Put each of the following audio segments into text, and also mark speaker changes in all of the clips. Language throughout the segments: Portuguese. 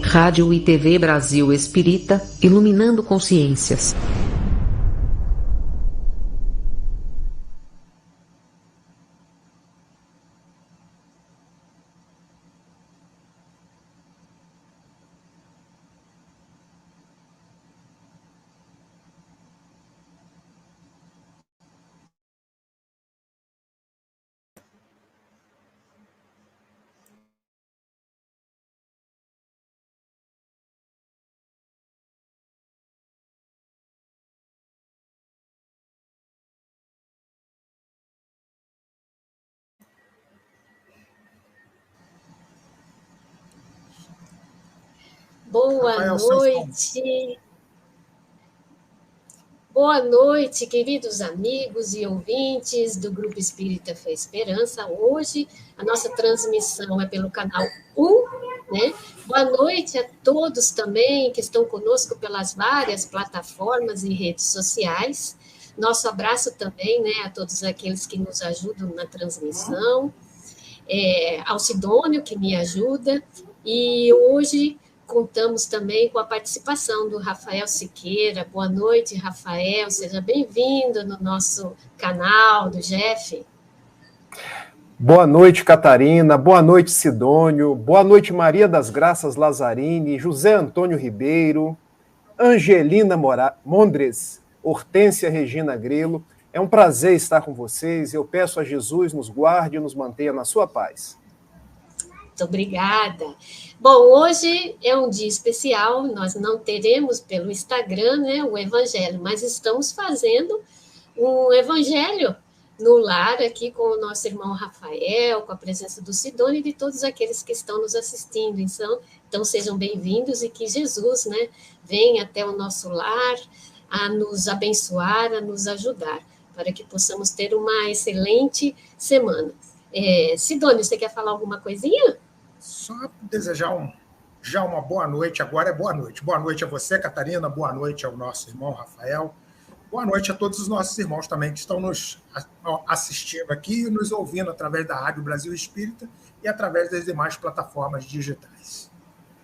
Speaker 1: Rádio e TV Brasil Espírita, iluminando consciências.
Speaker 2: Boa noite. Boa noite, queridos amigos e ouvintes do Grupo Espírita Fé e Esperança. Hoje a nossa transmissão é pelo canal 1, né? Boa noite a todos também que estão conosco pelas várias plataformas e redes sociais. Nosso abraço também, né, a todos aqueles que nos ajudam na transmissão. Ao Sidônio, que me ajuda. E hoje contamos também com a participação do Rafael Siqueira. Boa noite, Rafael. Seja bem-vindo no nosso canal do Jeff.
Speaker 3: Boa noite, Catarina. Boa noite, Sidônio. Boa noite, Maria das Graças Lazzarini, José Antônio Ribeiro, Angelina Mondres, Hortência Regina Grelo. É um prazer estar com vocês. Eu peço a Jesus nos guarde e nos mantenha na sua paz.
Speaker 2: Muito obrigada. Bom, hoje é um dia especial, nós não teremos pelo Instagram, né, o Evangelho, mas estamos fazendo um Evangelho no lar aqui com o nosso irmão Rafael, com a presença do Sidônio e de todos aqueles que estão nos assistindo. Então sejam bem-vindos e que Jesus, né, venha até o nosso lar a nos abençoar, a nos ajudar, para que possamos ter uma excelente semana. Sidônio, você quer falar alguma coisinha?
Speaker 4: Só desejar já uma boa noite, agora é boa noite. Boa noite a você, Catarina, boa noite ao nosso irmão Rafael, boa noite a todos os nossos irmãos também que estão nos assistindo aqui e nos ouvindo através da Rádio Brasil Espírita e através das demais plataformas digitais.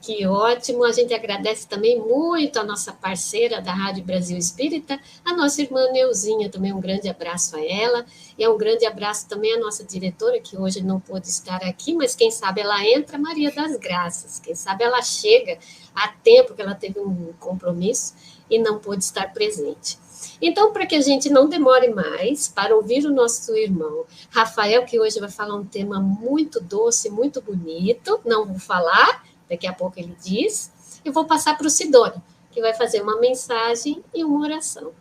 Speaker 2: Que ótimo, a gente agradece também muito a nossa parceira da Rádio Brasil Espírita, a nossa irmã Neuzinha, também um grande abraço a ela, e um grande abraço também à nossa diretora, que hoje não pôde estar aqui, mas quem sabe ela entra, Maria das Graças, quem sabe ela chega a tempo, que ela teve um compromisso e não pôde estar presente. Então, para que a gente não demore mais, para ouvir o nosso irmão Rafael, que hoje vai falar um tema muito doce, muito bonito, não vou falar, daqui a pouco ele diz, eu vou passar para o Sidônio, que vai fazer uma mensagem e uma oração.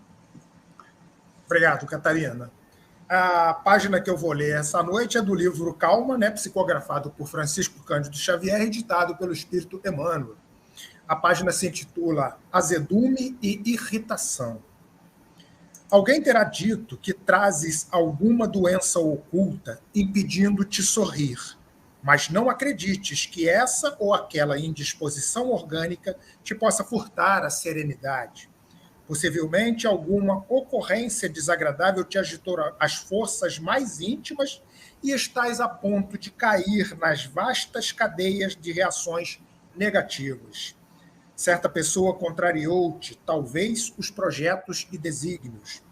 Speaker 4: Obrigado, Catarina. A página que eu vou ler essa noite é do livro Calma, né, psicografado por Francisco Cândido Xavier, editado pelo Espírito Emmanuel. A página se intitula Azedume e Irritação. Alguém terá dito que trazes alguma doença oculta impedindo-te sorrir, mas não acredites que essa ou aquela indisposição orgânica te possa furtar a serenidade. Possivelmente, alguma ocorrência desagradável te agitou as forças mais íntimas e estás a ponto de cair nas vastas cadeias de reações negativas. Certa pessoa contrariou-te, talvez, os projetos e desígnios.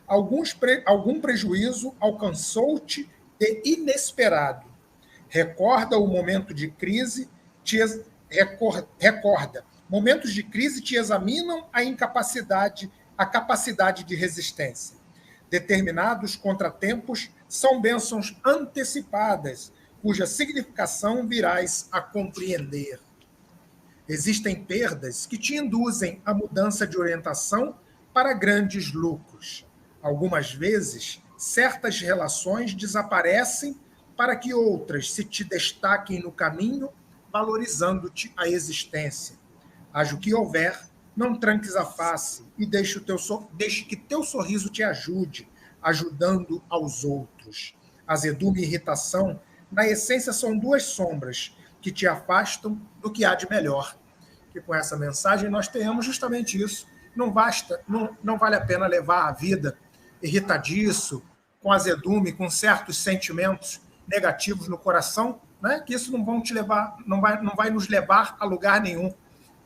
Speaker 4: Algum prejuízo alcançou-te de inesperado. Recorda o momento de crise, recorda. Momentos de crise te examinam a capacidade de resistência. Determinados contratempos são bênçãos antecipadas, cuja significação virás a compreender. Existem perdas que te induzem a mudança de orientação para grandes lucros. Algumas vezes, certas relações desaparecem para que outras se te destaquem no caminho, valorizando-te a existência. Haja o que houver, não tranques a face e deixe que teu sorriso te ajude, ajudando aos outros. Azedume e irritação, na essência, são duas sombras que te afastam do que há de melhor. Que com essa mensagem nós tenhamos justamente isso. Não vale a pena levar a vida irritadiço, com azedume, com certos sentimentos negativos no coração, né? Que isso não vai nos levar a lugar nenhum.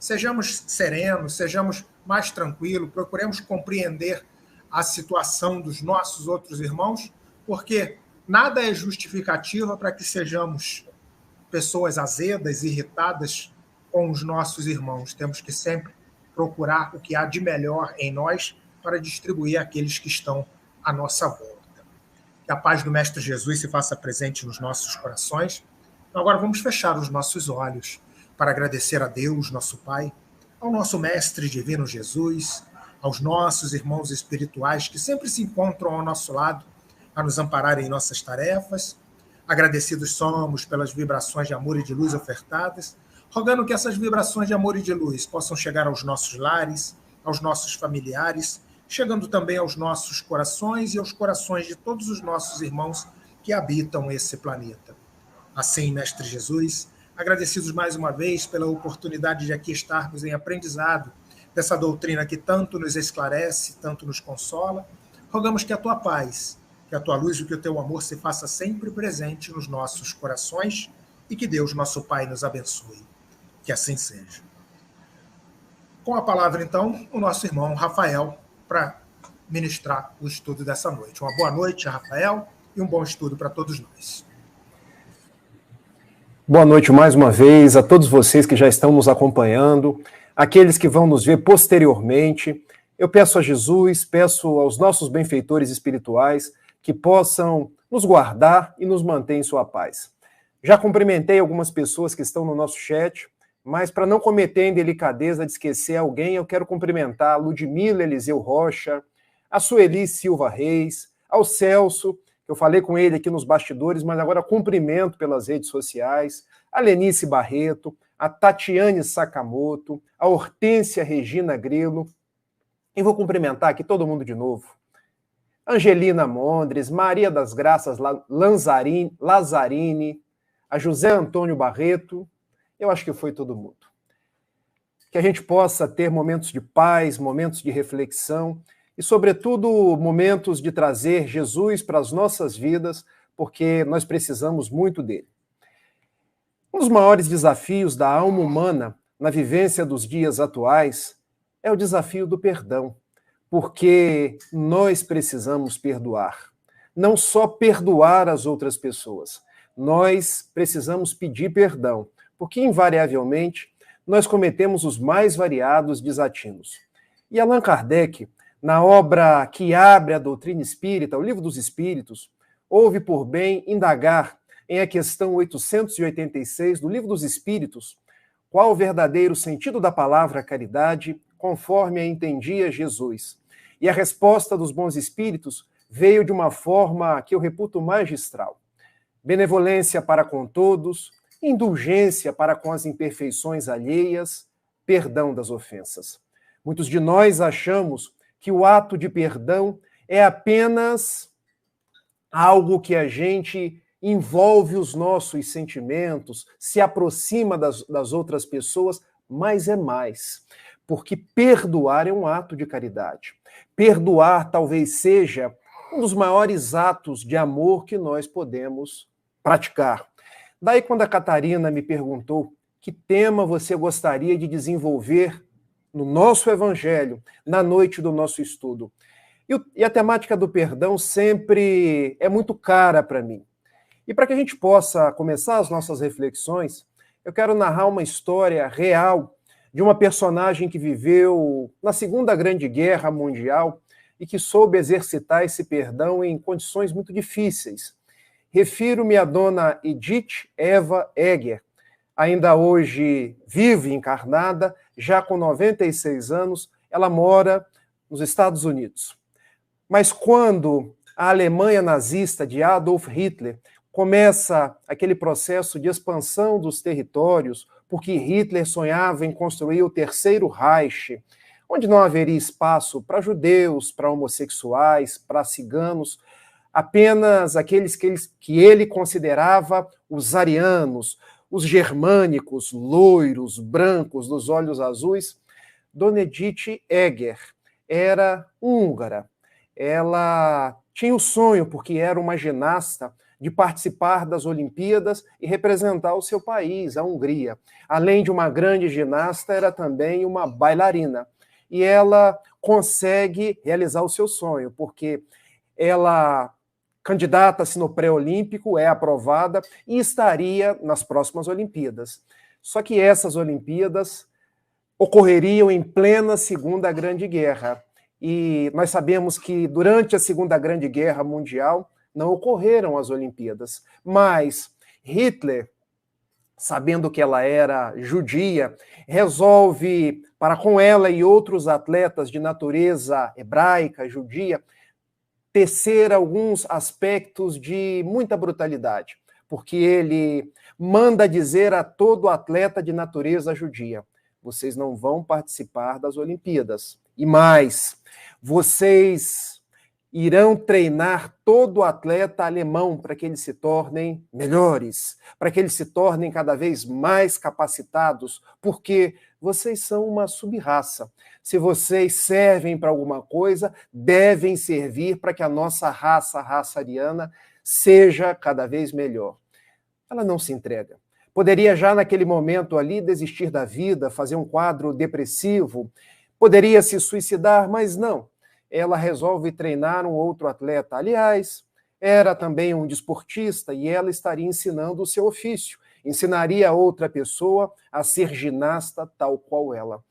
Speaker 4: sejamos serenos, sejamos mais tranquilos, procuremos compreender a situação dos nossos outros irmãos, porque nada é justificativa para que sejamos pessoas azedas, irritadas com os nossos irmãos. Temos que sempre procurar o que há de melhor em nós para distribuir àqueles que estão à nossa volta. Que a paz do Mestre Jesus se faça presente nos nossos corações. Agora vamos fechar os nossos olhos para agradecer a Deus, nosso Pai, ao nosso Mestre Divino Jesus, aos nossos irmãos espirituais que sempre se encontram ao nosso lado a nos amparar em nossas tarefas. Agradecidos somos pelas vibrações de amor e de luz ofertadas, rogando que essas vibrações de amor e de luz possam chegar aos nossos lares, aos nossos familiares, chegando também aos nossos corações e aos corações de todos os nossos irmãos que habitam esse planeta. Assim, Mestre Jesus, agradecidos mais uma vez pela oportunidade de aqui estarmos em aprendizado dessa doutrina que tanto nos esclarece, tanto nos consola, rogamos que a tua paz, que a tua luz e que o teu amor se faça sempre presente nos nossos corações e que Deus, nosso Pai, nos abençoe. Que assim seja. Com a palavra, então, o nosso irmão Rafael, para ministrar o estudo dessa noite. Uma boa noite, Rafael, e um bom estudo para todos nós.
Speaker 3: Boa noite mais uma vez a todos vocês que já estão nos acompanhando, aqueles que vão nos ver posteriormente. Eu peço a Jesus, peço aos nossos benfeitores espirituais que possam nos guardar e nos manter em sua paz. Já cumprimentei algumas pessoas que estão no nosso chat, mas para não cometer a indelicadeza de esquecer alguém, eu quero cumprimentar a Ludmila Eliseu Rocha, a Sueli Silva Reis, ao Celso, que eu falei com ele aqui nos bastidores, mas agora cumprimento pelas redes sociais, a Lenice Barreto, a Tatiane Sakamoto, a Hortência Regina Grilo, e vou cumprimentar aqui todo mundo de novo. Angelina Mondres, Maria das Graças Lazzarini, a José Antônio Barreto, eu acho que foi todo mundo. Que a gente possa ter momentos de paz, momentos de reflexão e, sobretudo, momentos de trazer Jesus para as nossas vidas, porque nós precisamos muito dele. Um dos maiores desafios da alma humana na vivência dos dias atuais é o desafio do perdão, porque nós precisamos perdoar. Não só perdoar as outras pessoas, nós precisamos pedir perdão, porque, invariavelmente, nós cometemos os mais variados desatinos. E Allan Kardec, na obra que abre a doutrina espírita, o Livro dos Espíritos, houve por bem indagar em a questão 886 do Livro dos Espíritos qual o verdadeiro sentido da palavra caridade, conforme a entendia Jesus. E a resposta dos bons espíritos veio de uma forma que eu reputo magistral. Benevolência para com todos, indulgência para com as imperfeições alheias, perdão das ofensas. Muitos de nós achamos que o ato de perdão é apenas algo que a gente envolve os nossos sentimentos, se aproxima das outras pessoas, mas é mais. Porque perdoar é um ato de caridade. Perdoar talvez seja um dos maiores atos de amor que nós podemos praticar. Daí, quando a Catarina me perguntou que tema você gostaria de desenvolver no nosso evangelho, na noite do nosso estudo. E a temática do perdão sempre é muito cara para mim. E para que a gente possa começar as nossas reflexões, eu quero narrar uma história real de uma personagem que viveu na Segunda Grande Guerra Mundial e que soube exercitar esse perdão em condições muito difíceis. Refiro-me à dona Edith Eva Egger, ainda hoje vive encarnada, já com 96 anos, ela mora nos Estados Unidos. Mas quando a Alemanha nazista de Adolf Hitler começa aquele processo de expansão dos territórios, porque Hitler sonhava em construir o Terceiro Reich, onde não haveria espaço para judeus, para homossexuais, para ciganos, apenas aqueles que ele considerava os arianos, os germânicos, loiros, brancos, dos olhos azuis. Dona Edith Egger era húngara. Ela tinha o sonho, porque era uma ginasta, de participar das Olimpíadas e representar o seu país, a Hungria. Além de uma grande ginasta, era também uma bailarina. E ela consegue realizar o seu sonho, porque ela candidata-se no pré-olímpico, é aprovada e estaria nas próximas Olimpíadas. Só que essas Olimpíadas ocorreriam em plena Segunda Grande Guerra. E nós sabemos que durante a Segunda Grande Guerra Mundial não ocorreram as Olimpíadas. Mas Hitler, sabendo que ela era judia, resolve, para com ela e outros atletas de natureza hebraica, judia, tecer alguns aspectos de muita brutalidade, porque ele manda dizer a todo atleta de natureza judia: vocês não vão participar das Olimpíadas. E mais, vocês irão treinar todo atleta alemão para que eles se tornem melhores, para que eles se tornem cada vez mais capacitados, porque vocês são uma sub-raça. Se vocês servem para alguma coisa, devem servir para que a nossa raça, a raça ariana, seja cada vez melhor. Ela não se entrega. Poderia já naquele momento ali desistir da vida, fazer um quadro depressivo, poderia se suicidar, mas não. Ela resolve treinar um outro atleta. Aliás, era também um desportista e ela estaria ensinando o seu ofício. Ensinaria a outra pessoa a ser ginasta tal qual ela.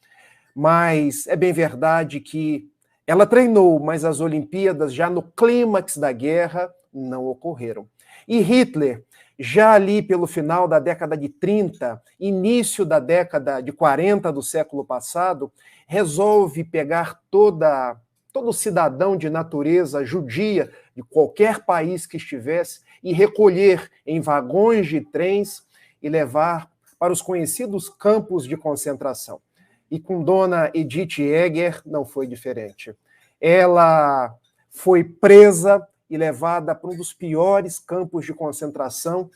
Speaker 3: Mas é bem verdade que ela treinou, mas as Olimpíadas, já no clímax da guerra, não ocorreram. E Hitler, já ali pelo final da década de 30, início da década de 40 do século passado, resolve pegar todo cidadão de natureza judia, de qualquer país que estivesse, e recolher em vagões de trens e levar para os conhecidos campos de concentração. E com Dona Edith Eger não foi diferente. Ela foi presa e levada para um dos piores campos de concentração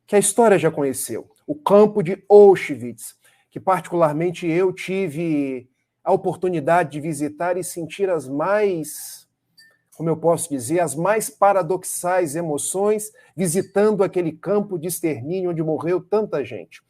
Speaker 3: que a história já conheceu, o campo de Auschwitz, que particularmente eu tive a oportunidade de visitar e sentir as mais, como eu posso dizer, as mais paradoxais emoções visitando aquele campo de extermínio onde morreu tanta gente.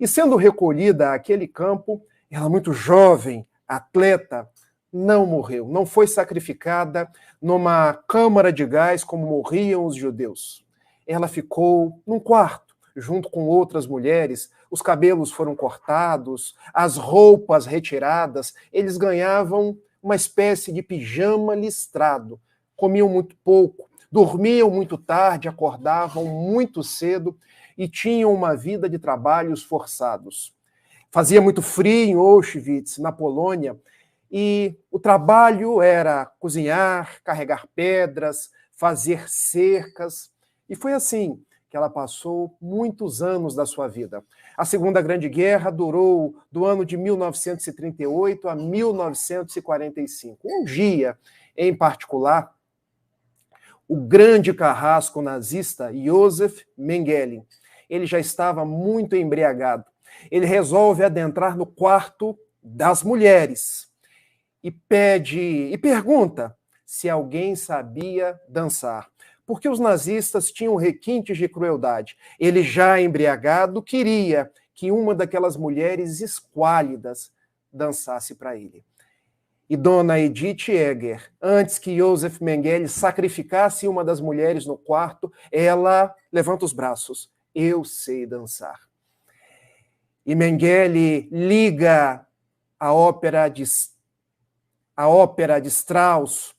Speaker 3: E sendo recolhida àquele campo, ela muito jovem, atleta, não morreu, não foi sacrificada numa câmara de gás como morriam os judeus. Ela ficou num quarto, junto com outras mulheres, os cabelos foram cortados, as roupas retiradas, eles ganhavam uma espécie de pijama listrado, comiam muito pouco, dormiam muito tarde, acordavam muito cedo e tinham uma vida de trabalhos forçados. Fazia muito frio em Auschwitz, na Polônia, e o trabalho era cozinhar, carregar pedras, fazer cercas, e foi assim que ela passou muitos anos da sua vida. A Segunda Grande Guerra durou do ano de 1938 a 1945. Um dia, em particular, o grande carrasco nazista Josef Mengele, ele já estava muito embriagado. Ele resolve adentrar no quarto das mulheres e pergunta se alguém sabia dançar. Porque os nazistas tinham requintes de crueldade. Ele, já embriagado, queria que uma daquelas mulheres esquálidas dançasse para ele. E Dona Edith Eger, antes que Josef Mengele sacrificasse uma das mulheres no quarto, ela levanta os braços. Eu sei dançar. E Mengele liga a ópera de Strauss,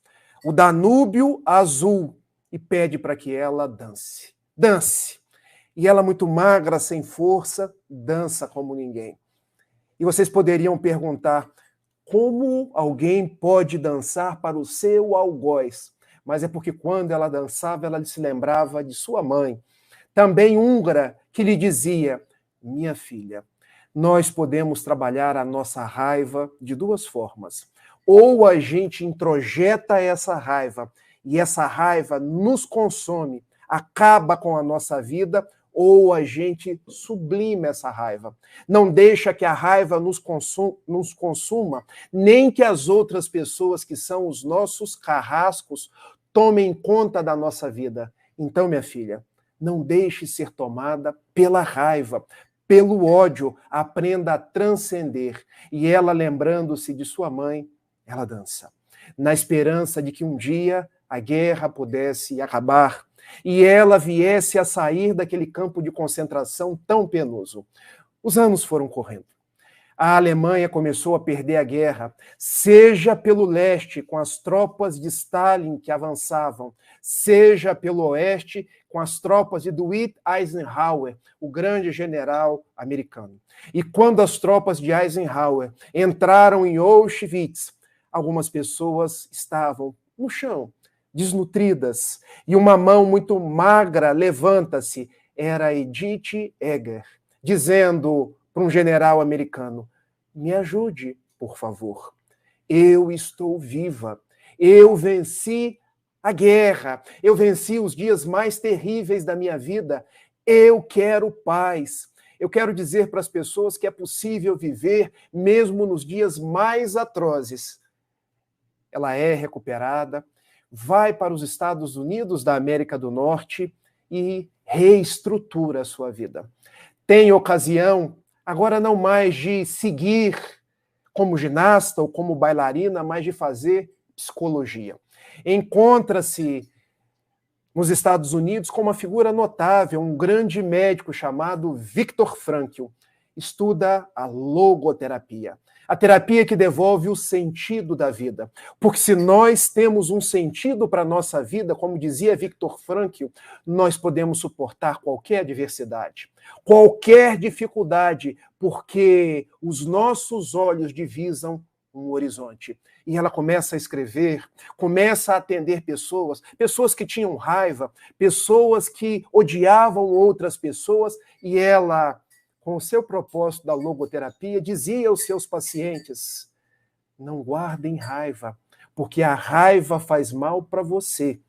Speaker 3: o Danúbio Azul, e pede para que ela dance. Dance. E ela, muito magra, sem força, dança como ninguém. E vocês poderiam perguntar, como alguém pode dançar para o seu algoz? Mas é porque quando ela dançava, ela se lembrava de sua mãe, também húngara, que lhe dizia: minha filha, nós podemos trabalhar a nossa raiva de duas formas. Ou a gente introjeta essa raiva, e essa raiva nos consome, acaba com a nossa vida, ou a gente sublima essa raiva. Não deixa que a raiva nos consuma, nem que as outras pessoas que são os nossos carrascos tomem conta da nossa vida. Então, minha filha, Não deixe ser tomada pela raiva, pelo ódio. Aprenda a transcender. E ela, lembrando-se de sua mãe, ela dança, na esperança de que um dia a guerra pudesse acabar e ela viesse a sair daquele campo de concentração tão penoso. Os anos foram correndo. A Alemanha começou a perder a guerra, seja pelo leste, com as tropas de Stalin que avançavam, seja pelo oeste, com as tropas de Dwight Eisenhower, o grande general americano. E quando as tropas de Eisenhower entraram em Auschwitz, algumas pessoas estavam no chão, desnutridas, e uma mão muito magra levanta-se. Era Edith Eger, dizendo para um general americano: me ajude, por favor. Eu estou viva. Eu venci a guerra. Eu venci os dias mais terríveis da minha vida. Eu quero paz. Eu quero dizer para as pessoas que é possível viver mesmo nos dias mais atrozes. Ela é recuperada, vai para os Estados Unidos da América do Norte e reestrutura a sua vida. Tem ocasião, agora não mais de seguir como ginasta ou como bailarina, mas de fazer psicologia. Encontra-se nos Estados Unidos com uma figura notável, um grande médico chamado Viktor Frankl. Estuda a logoterapia, a terapia que devolve o sentido da vida. Porque se nós temos um sentido para a nossa vida, como dizia Viktor Frankl, nós podemos suportar qualquer adversidade, qualquer dificuldade, porque os nossos olhos divisam um horizonte. E ela começa a escrever, começa a atender pessoas que tinham raiva, pessoas que odiavam outras pessoas, e ela, com o seu propósito da logoterapia, dizia aos seus pacientes: não guardem raiva, porque a raiva faz mal para você.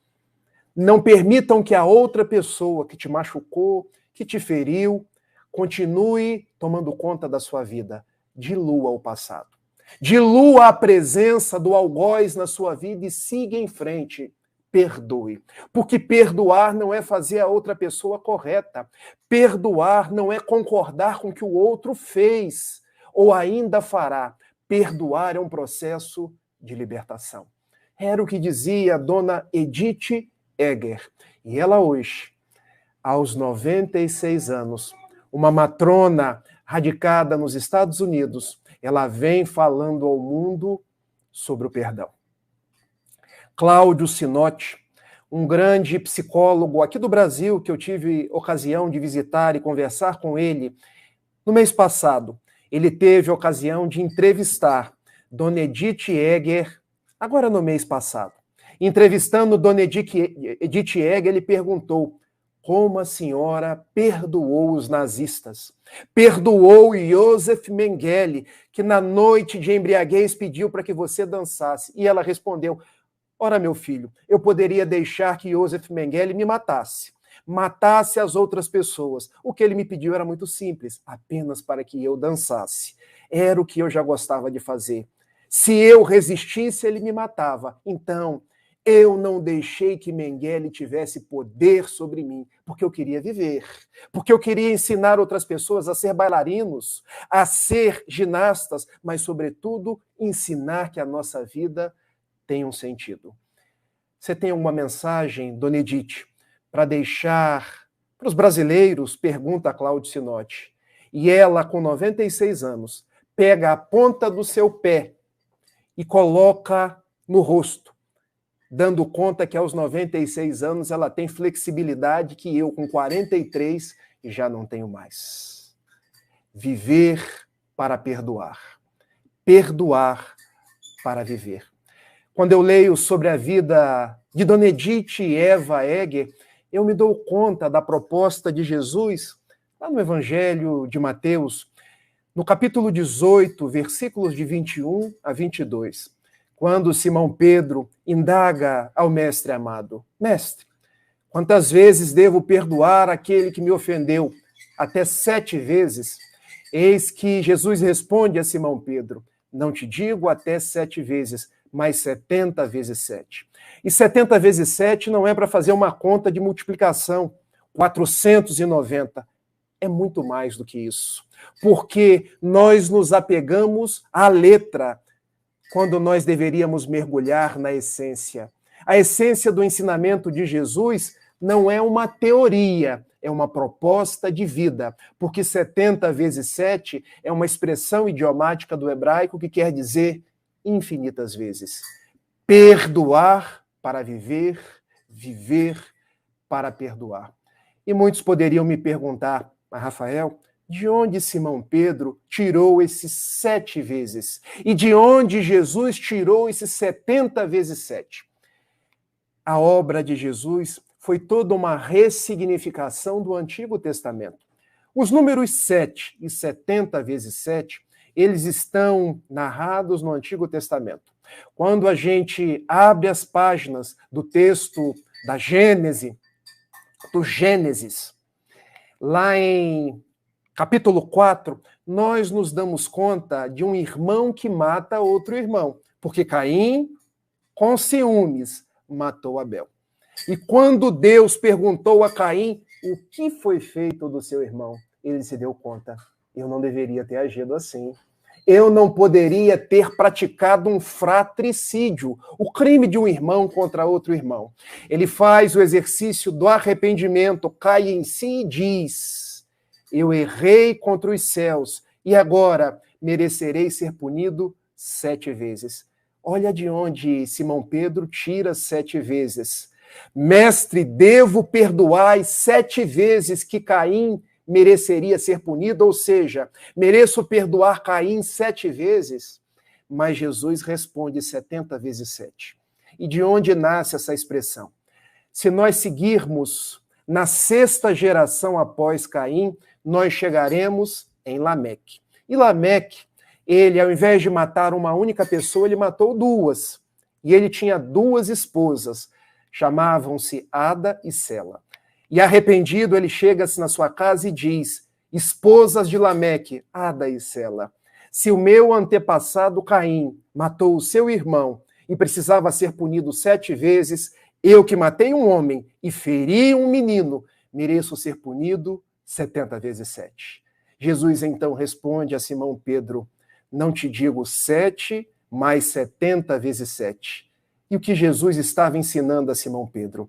Speaker 3: Não permitam que a outra pessoa que te machucou, que te feriu, continue tomando conta da sua vida. Dilua o passado. Dilua a presença do algoz na sua vida e siga em frente. Perdoe. Porque perdoar não é fazer a outra pessoa correta. Perdoar não é concordar com o que o outro fez ou ainda fará. Perdoar é um processo de libertação. Era o que dizia a dona Edith Eger. E ela hoje, aos 96 anos, uma matrona radicada nos Estados Unidos, ela vem falando ao mundo sobre o perdão. Cláudio Sinotti, um grande psicólogo aqui do Brasil, que eu tive ocasião de visitar e conversar com ele no mês passado. Ele teve a ocasião de entrevistar Dona Edith Eger, agora no mês passado. Entrevistando Dona Edith Eger, ele perguntou: como a senhora perdoou os nazistas? Perdoou Josef Mengele, que na noite de embriaguez pediu para que você dançasse. E ela respondeu: ora, meu filho, eu poderia deixar que Josef Mengele me matasse as outras pessoas. O que ele me pediu era muito simples, apenas para que eu dançasse. Era o que eu já gostava de fazer. Se eu resistisse, ele me matava. Então, eu não deixei que Mengele tivesse poder sobre mim, porque eu queria viver, porque eu queria ensinar outras pessoas a ser bailarinos, a ser ginastas, mas, sobretudo, ensinar que a nossa vida tem um sentido. Você tem alguma mensagem, Dona Edith, para deixar para os brasileiros? Pergunta a Cláudio Sinotti. E ela, com 96 anos, pega a ponta do seu pé e coloca no rosto, dando conta que aos 96 anos ela tem flexibilidade que eu, com 43, já não tenho mais. Viver para perdoar. Perdoar para viver. Quando eu leio sobre a vida de Dona Edith Eva Eger, eu me dou conta da proposta de Jesus, lá no Evangelho de Mateus, no capítulo 18, versículos de 21 a 22, quando Simão Pedro indaga ao mestre amado: mestre, quantas vezes devo perdoar aquele que me ofendeu? Até 7 vezes? Eis que Jesus responde a Simão Pedro: não te digo até 7 vezes, mas 70 vezes 7. E 70 vezes 7 não é para fazer uma conta de multiplicação. 490. É muito mais do que isso. Porque nós nos apegamos à letra, quando nós deveríamos mergulhar na essência. A essência do ensinamento de Jesus não é uma teoria, é uma proposta de vida, porque 70 vezes 7 é uma expressão idiomática do hebraico que quer dizer infinitas vezes. Perdoar para viver, viver para perdoar. E muitos poderiam me perguntar, mas Rafael, de onde Simão Pedro tirou esses 7 vezes? E de onde Jesus tirou esses 70 vezes 7? A obra de Jesus foi toda uma ressignificação do Antigo Testamento. Os números 7 e 70 vezes 7, eles estão narrados no Antigo Testamento. Quando a gente abre as páginas do texto da Gênesis, do Gênesis, lá em capítulo 4, nós nos damos conta de um irmão que mata outro irmão, porque Caim, com ciúmes, matou Abel. E quando Deus perguntou a Caim o que foi feito do seu irmão, ele se deu conta, eu não deveria ter agido assim. Eu não poderia ter praticado um fratricídio, o crime de um irmão contra outro irmão. Ele faz o exercício do arrependimento, cai em si e diz: eu errei contra os céus e agora merecerei ser punido 7 vezes. Olha de onde Simão Pedro tira 7 vezes. Mestre, devo perdoar as 7 vezes que Caim mereceria ser punido, ou seja, mereço perdoar Caim 7 vezes? Mas Jesus responde 70 vezes 7. E de onde nasce essa expressão? Se nós seguirmos na 6ª geração após Caim, nós chegaremos em Lameque. E Lameque, ele, ao invés de matar uma única pessoa, ele matou 2. E ele tinha 2 esposas, chamavam-se Ada e Sela. E arrependido, ele chega-se na sua casa e diz: esposas de Lameque, Ada e Sela, se o meu antepassado Caim matou o seu irmão e precisava ser punido 7 vezes, eu que matei um homem e feri um menino, mereço ser punido 70 vezes 7. Jesus então responde a Simão Pedro: não te digo 7, mas 70 vezes 7. E o que Jesus estava ensinando a Simão Pedro?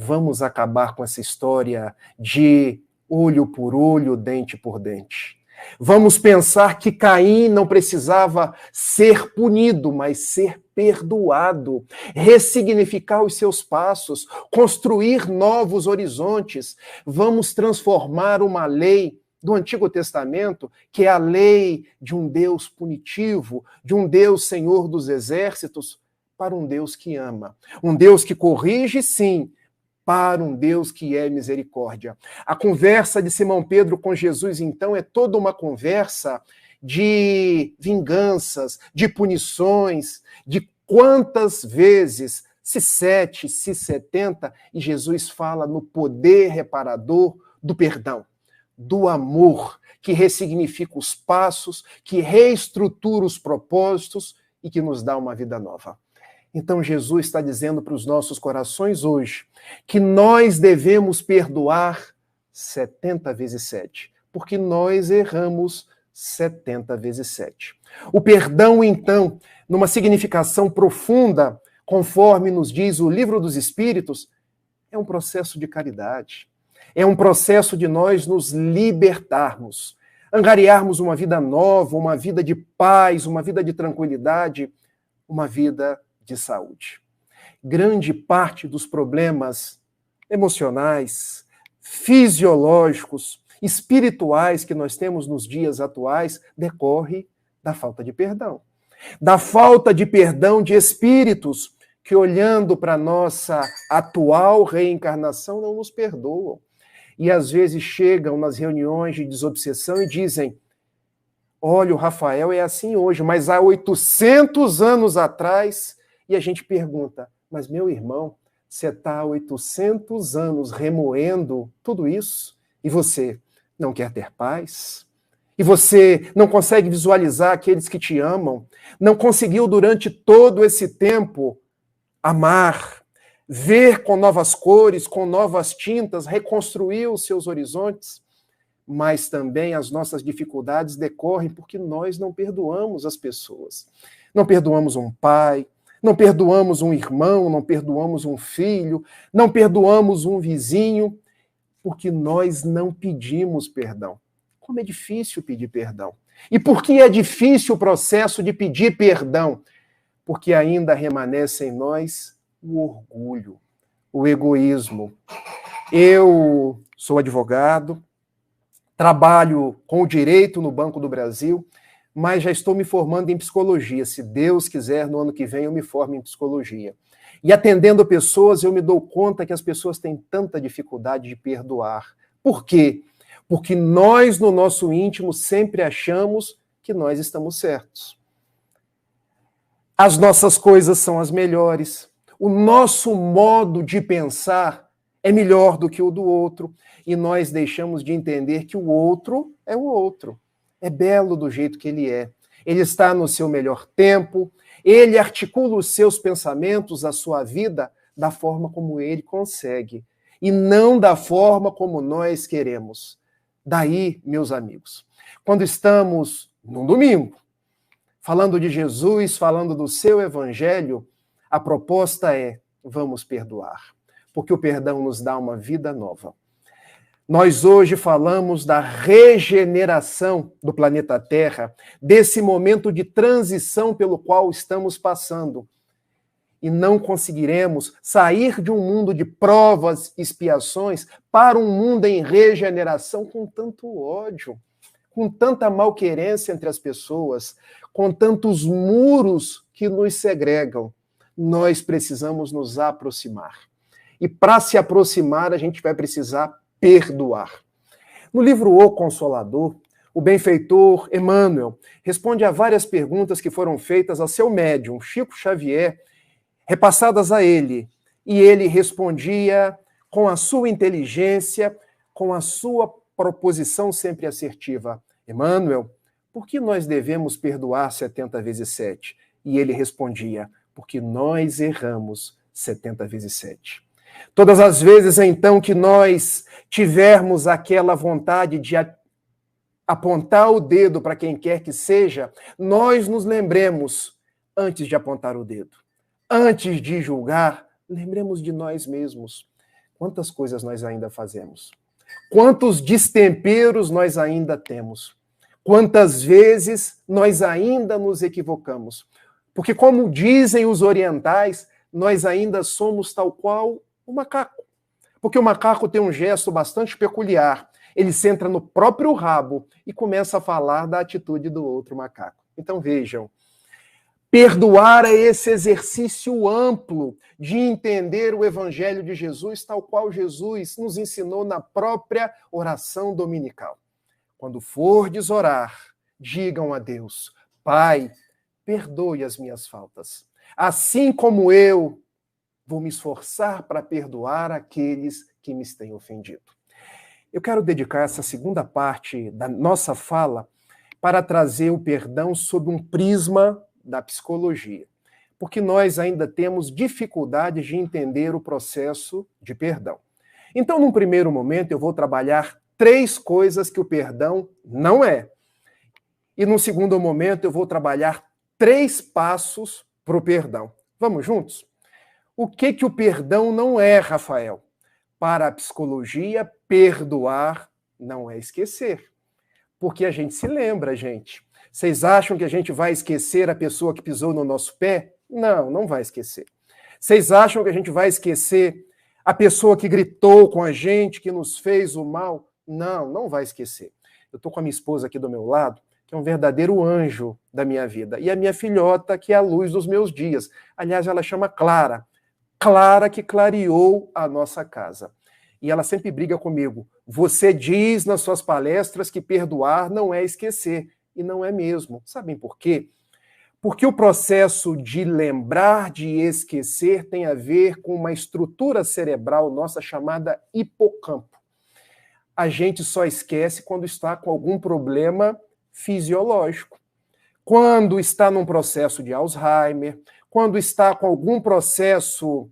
Speaker 3: Vamos acabar com essa história de olho por olho, dente por dente. Vamos pensar que Caim não precisava ser punido, mas ser perdoado, ressignificar os seus passos, construir novos horizontes. Vamos transformar uma lei do Antigo Testamento, que é a lei de um Deus punitivo, de um Deus Senhor dos Exércitos, para um Deus que ama. Um Deus que corrige, sim, para um Deus que é misericórdia. A conversa de Simão Pedro com Jesus, então, é toda uma conversa de vinganças, de punições, de quantas vezes, se 7, se 70, e Jesus fala no poder reparador do perdão, do amor, que ressignifica os passos, que reestrutura os propósitos e que nos dá uma vida nova. Então Jesus está dizendo para os nossos corações hoje que nós devemos perdoar 70 vezes 7, porque nós erramos 70 vezes 7. O perdão, então, numa significação profunda, conforme nos diz o Livro dos Espíritos, é um processo de caridade. É um processo de nós nos libertarmos, angariarmos uma vida nova, uma vida de paz, uma vida de tranquilidade, uma vida de saúde. Grande parte dos problemas emocionais, fisiológicos, espirituais que nós temos nos dias atuais decorre da falta de perdão. Da falta de perdão de espíritos que, olhando para a nossa atual reencarnação, não nos perdoam. E às vezes chegam nas reuniões de desobsessão e dizem: olha, o Rafael é assim hoje, mas há 800 anos atrás. E a gente pergunta: mas meu irmão, você está há 800 anos remoendo tudo isso e você não quer ter paz? E você não consegue visualizar aqueles que te amam? Não conseguiu durante todo esse tempo amar, ver com novas cores, com novas tintas, reconstruir os seus horizontes, mas também as nossas dificuldades decorrem porque nós não perdoamos as pessoas. Não perdoamos um pai, não perdoamos um irmão, não perdoamos um filho, não perdoamos um vizinho, porque nós não pedimos perdão. Como é difícil pedir perdão. E por que é difícil o processo de pedir perdão? Porque ainda remanesce em nós o orgulho, o egoísmo. Eu sou advogado, trabalho com o direito no Banco do Brasil, mas já estou me formando em psicologia. Se Deus quiser, no ano que vem eu me formo em psicologia. E atendendo pessoas, eu me dou conta que as pessoas têm tanta dificuldade de perdoar. Por quê? Porque nós, no nosso íntimo, sempre achamos que nós estamos certos. As nossas coisas são as melhores. O nosso modo de pensar é melhor do que o do outro. E nós deixamos de entender que o outro é o outro. É belo do jeito que ele é. Ele está no seu melhor tempo, ele articula os seus pensamentos, a sua vida, da forma como ele consegue, e não da forma como nós queremos. Daí, meus amigos, quando estamos num domingo, falando de Jesus, falando do seu evangelho, a proposta é: vamos perdoar, porque o perdão nos dá uma vida nova. Nós hoje falamos da regeneração do planeta Terra, desse momento de transição pelo qual estamos passando. E não conseguiremos sair de um mundo de provas e expiações para um mundo em regeneração com tanto ódio, com tanta malquerência entre as pessoas, com tantos muros que nos segregam. Nós precisamos nos aproximar. E para se aproximar, a gente vai precisar perdoar. No livro O Consolador, o benfeitor Emmanuel responde a várias perguntas que foram feitas a seu médium, Chico Xavier, repassadas a ele. E ele respondia com a sua inteligência, com a sua proposição sempre assertiva. Emmanuel, por que nós devemos perdoar 70 vezes 7? E ele respondia, porque nós erramos 70 vezes 7. Todas as vezes, então, que nós tivermos aquela vontade de apontar o dedo para quem quer que seja, nós nos lembremos, antes de apontar o dedo, antes de julgar, lembremos de nós mesmos. Quantas coisas nós ainda fazemos? Quantos destemperos nós ainda temos? Quantas vezes nós ainda nos equivocamos? Porque, como dizem os orientais, nós ainda somos tal qual o macaco. Porque o macaco tem um gesto bastante peculiar. Ele centra no próprio rabo e começa a falar da atitude do outro macaco. Então vejam, perdoar é esse exercício amplo de entender o Evangelho de Jesus, tal qual Jesus nos ensinou na própria oração dominical. Quando fordes orar, digam a Deus, Pai, perdoe as minhas faltas, assim como eu vou me esforçar para perdoar aqueles que me têm ofendido. Eu quero dedicar essa segunda parte da nossa fala para trazer o perdão sob um prisma da psicologia, porque nós ainda temos dificuldade de entender o processo de perdão. Então, num primeiro momento, eu vou trabalhar 3 coisas que o perdão não é. E num segundo momento, eu vou trabalhar 3 passos para o perdão. Vamos juntos? O que o perdão não é, Rafael? Para a psicologia, perdoar não é esquecer. Porque a gente se lembra, gente. Vocês acham que a gente vai esquecer a pessoa que pisou no nosso pé? Não, não vai esquecer. Vocês acham que a gente vai esquecer a pessoa que gritou com a gente, que nos fez o mal? Não, não vai esquecer. Eu estou com a minha esposa aqui do meu lado, que é um verdadeiro anjo da minha vida. E a minha filhota, que é a luz dos meus dias. Aliás, ela chama Clara. Clara que clareou a nossa casa. E ela sempre briga comigo. Você diz nas suas palestras que perdoar não é esquecer. E não é mesmo. Sabem por quê? Porque o processo de lembrar, de esquecer, tem a ver com uma estrutura cerebral nossa chamada hipocampo. A gente só esquece quando está com algum problema fisiológico. Quando está num processo de Alzheimer, quando está com algum processo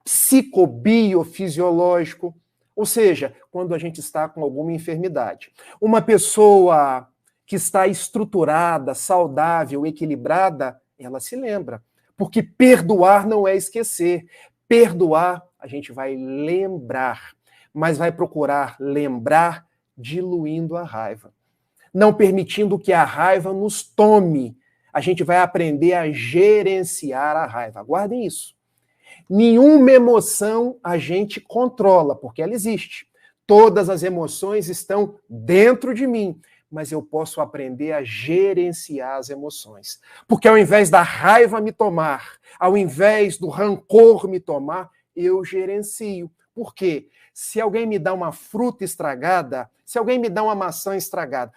Speaker 3: psicobiofisiológico, ou seja, quando a gente está com alguma enfermidade. Uma pessoa que está estruturada, saudável, equilibrada, ela se lembra. Porque perdoar não é esquecer. Perdoar, a gente vai lembrar, mas vai procurar lembrar diluindo a raiva. Não permitindo que a raiva nos tome. A gente vai aprender a gerenciar a raiva. Guardem isso. Nenhuma emoção a gente controla, porque ela existe. Todas as emoções estão dentro de mim, mas eu posso aprender a gerenciar as emoções. Porque ao invés da raiva me tomar, ao invés do rancor me tomar, eu gerencio. Por quê? Se alguém me dá uma fruta estragada, se alguém me dá uma maçã estragada,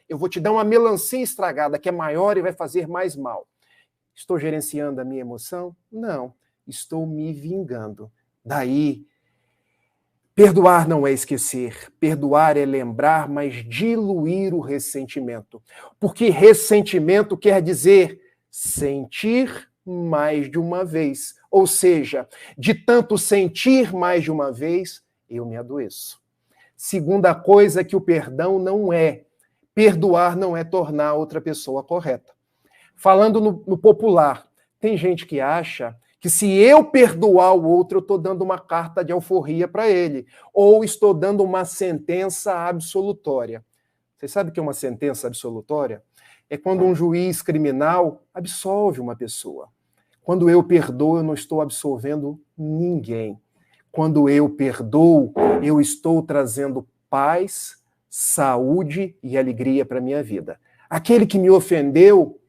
Speaker 3: eu vou te dar uma melancia estragada, que é maior e vai fazer mais mal. Estou gerenciando a minha emoção? Não. Estou me vingando. Daí, perdoar não é esquecer. Perdoar é lembrar, mas diluir o ressentimento. Porque ressentimento quer dizer sentir mais de uma vez. Ou seja, de tanto sentir mais de uma vez, eu me adoeço. Segunda coisa que o perdão não é. Perdoar não é tornar outra pessoa correta. Falando no popular, tem gente que acha que se eu perdoar o outro, eu estou dando uma carta de alforria para ele, ou estou dando uma sentença absolutória. Você sabe o que é uma sentença absolutória? É quando um juiz criminal absolve uma pessoa. Quando eu perdoo, eu não estou absolvendo ninguém. Quando eu perdoo, eu estou trazendo paz, saúde e alegria para a minha vida. Aquele que me ofendeu,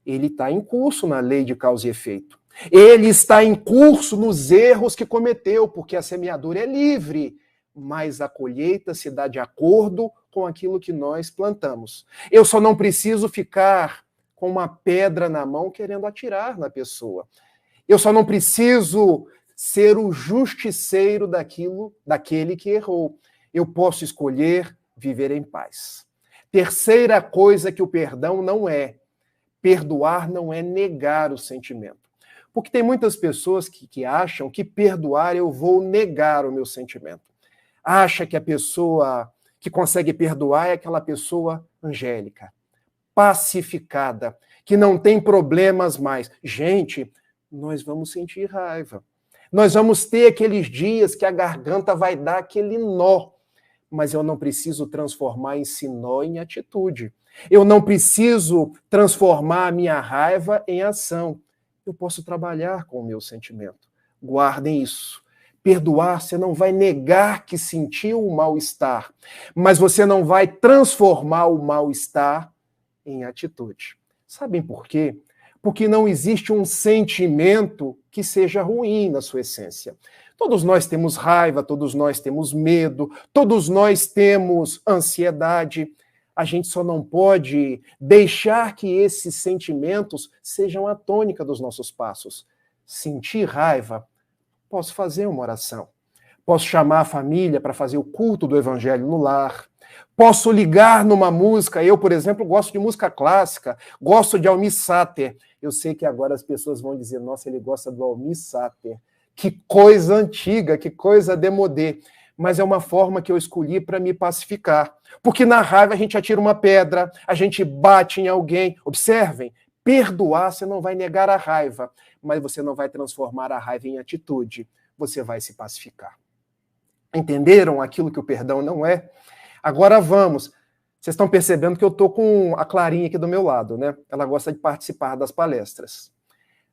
Speaker 3: ele está em curso na lei de causa e efeito. Ele está em curso nos erros que cometeu, porque a semeadura é livre, mas a colheita se dá de acordo com aquilo que nós plantamos. Eu só não preciso ficar com uma pedra na mão querendo atirar na pessoa. Eu só não preciso ser o justiceiro daquele que errou. Eu posso escolher viver em paz. Terceira coisa que o perdão não é. Perdoar não é negar o sentimento. Porque tem muitas pessoas que acham que perdoar eu vou negar o meu sentimento. Acha que a pessoa que consegue perdoar é aquela pessoa angélica, pacificada, que não tem problemas mais. Gente, nós vamos sentir raiva. Nós vamos ter aqueles dias que a garganta vai dar aquele nó. Mas eu não preciso transformar esse nó em atitude. Eu não preciso transformar a minha raiva em ação. Eu posso trabalhar com o meu sentimento. Guardem isso. Perdoar, você não vai negar que sentiu o mal-estar, mas você não vai transformar o mal-estar em atitude. Sabem por quê? Porque não existe um sentimento que seja ruim na sua essência. Todos nós temos raiva, todos nós temos medo, todos nós temos ansiedade. A gente só não pode deixar que esses sentimentos sejam a tônica dos nossos passos. Sentir raiva, posso fazer uma oração. Posso chamar a família para fazer o culto do evangelho no lar. Posso ligar numa música. Eu, por exemplo, gosto de música clássica, gosto de Almir Sater. Eu sei que agora as pessoas vão dizer, nossa, ele gosta do Almir Sater. Que coisa antiga, que coisa démodé. Mas é uma forma que eu escolhi para me pacificar. Porque na raiva a gente atira uma pedra, a gente bate em alguém. Observem, perdoar, você não vai negar a raiva, mas você não vai transformar a raiva em atitude. Você vai se pacificar. Entenderam aquilo que o perdão não é? Agora vamos. Vocês estão percebendo que eu estou com a Clarinha aqui do meu lado, né? Ela gosta de participar das palestras.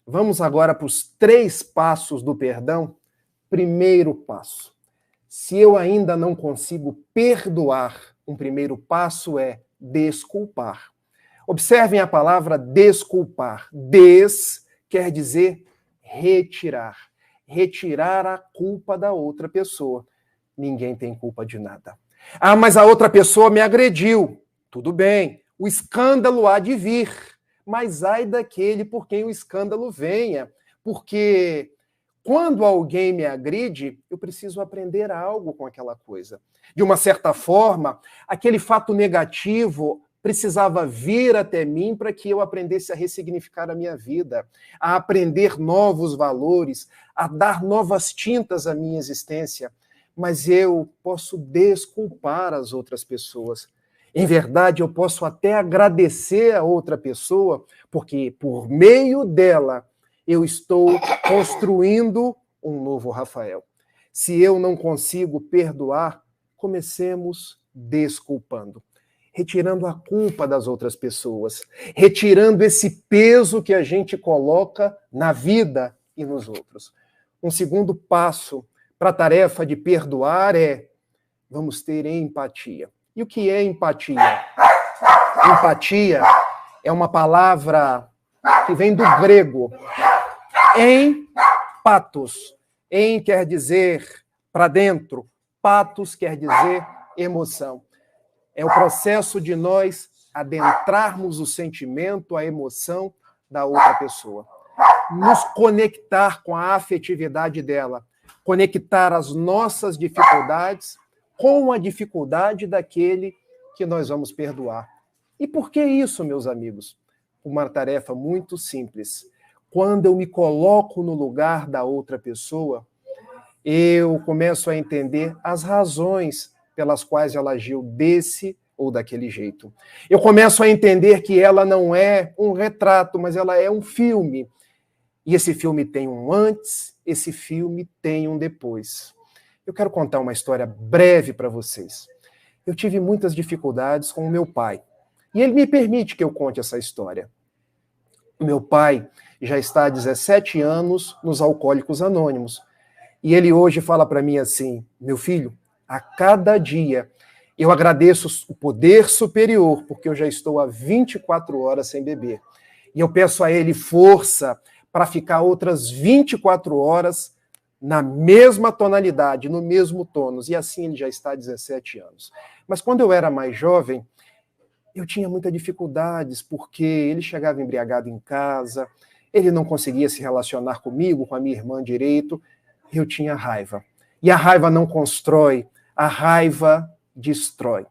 Speaker 3: Vamos agora para os 3 passos do perdão. Primeiro passo. Se eu ainda não consigo perdoar, um primeiro passo é desculpar. Observem a palavra desculpar. Des quer dizer retirar. Retirar a culpa da outra pessoa. Ninguém tem culpa de nada. Ah, mas a outra pessoa me agrediu. Tudo bem, o escândalo há de vir. Mas ai daquele por quem o escândalo venha. Porque quando alguém me agride, eu preciso aprender algo com aquela coisa. De uma certa forma, aquele fato negativo precisava vir até mim para que eu aprendesse a ressignificar a minha vida, a aprender novos valores, a dar novas tintas à minha existência. Mas eu posso desculpar as outras pessoas. Em verdade, eu posso até agradecer a outra pessoa, porque por meio dela eu estou construindo um novo Rafael. Se eu não consigo perdoar, comecemos desculpando, retirando a culpa das outras pessoas, retirando esse peso que a gente coloca na vida e nos outros. Um segundo passo para a tarefa de perdoar é: vamos ter empatia. E o que é empatia? Empatia é uma palavra que vem do grego. Empatos. Em quer dizer para dentro, patos quer dizer emoção. É o processo de nós adentrarmos o sentimento, a emoção da outra pessoa. Nos conectar com a afetividade dela. Conectar as nossas dificuldades com a dificuldade daquele que nós vamos perdoar. E por que isso, meus amigos? Uma tarefa muito simples. Quando eu me coloco no lugar da outra pessoa, eu começo a entender as razões pelas quais ela agiu desse ou daquele jeito. Eu começo a entender que ela não é um retrato, mas ela é um filme. E esse filme tem um antes, esse filme tem um depois. Eu quero contar uma história breve para vocês. Eu tive muitas dificuldades com o meu pai. E ele me permite que eu conte essa história. Meu pai já está há 17 anos nos Alcoólicos Anônimos. E ele hoje fala para mim assim: meu filho, a cada dia eu agradeço o poder superior, porque eu já estou há 24 horas sem beber. E eu peço a ele força para ficar outras 24 horas na mesma tonalidade, no mesmo tônus. E assim ele já está há 17 anos. Mas quando eu era mais jovem, eu tinha muitas dificuldades, porque ele chegava embriagado em casa, ele não conseguia se relacionar comigo, com a minha irmã direito. Eu tinha raiva. E a raiva não constrói, a raiva destrói.